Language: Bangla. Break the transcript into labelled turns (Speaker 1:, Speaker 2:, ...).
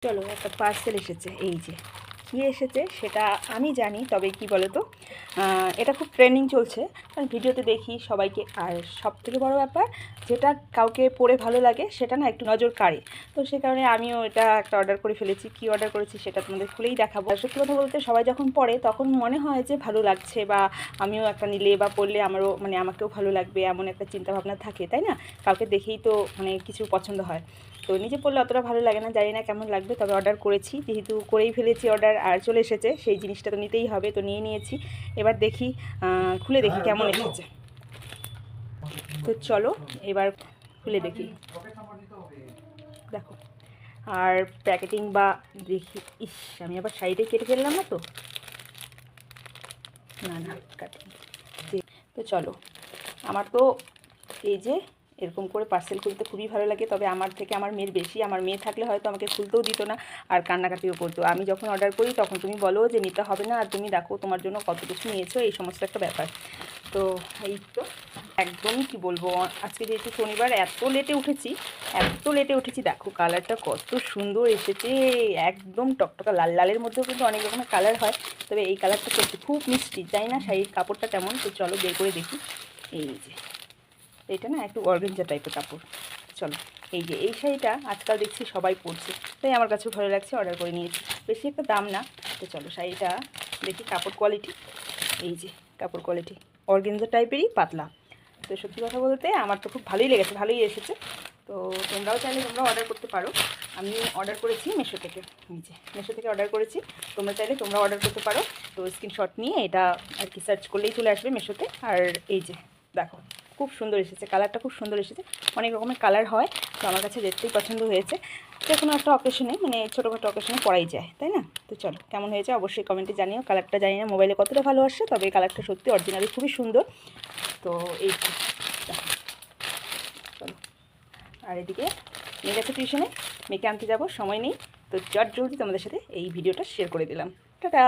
Speaker 1: চলো একটা পার্সেল এসেছে, এই যে কী এসেছে সেটা আমি জানি, তবে কি বলো তো, এটা খুব ট্রেন্ডিং চলছে, কারণ ভিডিওতে দেখি সবাইকে। আর সবথেকে বড় ব্যাপার, যেটা কাউকে পরে ভালো লাগে সেটা না একটু নজর কাড়ে। তো সে কারণে আমিও এটা একটা অর্ডার করে ফেলেছি। কি অর্ডার করেছি সেটা তোমাদের খুলেই দেখাবো। আর সত্যি কথা বলতে, সবাই যখন পরে তখন মনে হয় যে ভালো লাগছে, বা আমিও একটা নিলে বা পরলে আমারও আমাকেও ভালো লাগবে, এমন একটা চিন্তাভাবনা থাকে, তাই না? কাউকে দেখেই তো কিছু পছন্দ হয়। তো নিজে পড়লে অতটা ভালো লাগে না, জানি না কেমন লাগবে, তবে অর্ডার করেছি, যেহেতু করেই ফেলেছি অর্ডার আর চলে এসেছে, সেই জিনিসটা তো নিতেই হবে, তো নিয়ে নিয়েছি। এবার দেখি, খুলে দেখি কেমন এসেছে। তো চলো এবার খুলে দেখি। দেখো, আর প্যাকেটিং বা দেখি, ইস আমি আবার সাইডে কেটে ফেললাম না তো, না কাটি। তো চলো, আমার তো এই যে এরকম করে পার্সেল খুলতে খুবই ভালো লাগে, তবে আমার থেকে আমার মেয়ের বেশি। আমার মেয়ে থাকলে হয়তো আমাকে খুলতেও দিত না, আর কান্নাকাটিও করতো। আমি যখন অর্ডার করি তখন তুমি বলো যে নিতে হবে না, আর তুমি দেখো তোমার জন্য কত কিছু নিয়েছো, এই সমস্ত একটা ব্যাপার। তো এই তো একদমই কি বলবো, আজকে যেহেতু শনিবার এত লেটে উঠেছি, দেখো কালারটা কত সুন্দর এসেছে, একদম টকটকা লাল। লালের মধ্যেও কিন্তু অনেক রকমের কালার হয়, তবে এই কালারটা করছে খুব মিষ্টি। জানি না শাড়ির কাপড়টা কেমন, তো চলো বের করে দেখি। এই যে এটা না একটু অর্গানজা টাইপের কাপড়। চলো, এই যে এই শাড়িটা আজকাল দেখছি সবাই পরছে, তাই আমার কাছেও ভালো লাগছে, অর্ডার করে নিয়েছি। বেশি একটা দাম না। তো চলো শাড়িটা দেখি, কাপড় কোয়ালিটি, এই যে কাপড় কোয়ালিটি অর্গানজা টাইপেরই, পাতলা। তো সত্যি কথা বলতে আমার তো খুব ভালোই লেগেছে, ভালোই এসেছে। তো তোমরাও চাইলে তোমরা অর্ডার করতে পারো। আমি অর্ডার করেছি মিশো থেকে, নিচে মিশো থেকে অর্ডার করেছি। তোমরা চাইলে তোমরা অর্ডার করতে পারো। তো স্ক্রিনশট নিয়ে এটা আর কি সার্চ করলেই চলে আসবে মিশোতে। আর এই যে দেখো, খুব সুন্দর এসেছে, কালারটা খুব সুন্দর এসেছে। অনেক রকমের কালার হয়, তো আমার কাছে দেখতেই পছন্দ হয়েছে। যে কোনো একটা অকেশনে, ছোটোখাটো অকেশনে পরাই যায়, তাই না? তো চলো, কেমন হয়েছে অবশ্যই কমেন্টে জানিও। কালারটা জানি না মোবাইলে কতটা ভালো আসছে, তবে এই কালারটা সত্যি অরিজিনালি খুবই সুন্দর। তো এই চলো, আর এদিকে মেয়ে গেছে টিউশনে, মেয়েকে আনতে যাবো, সময় নেই। তো চট জলদি তোমাদের সাথে এই ভিডিওটা শেয়ার করে দিলাম। টাটা।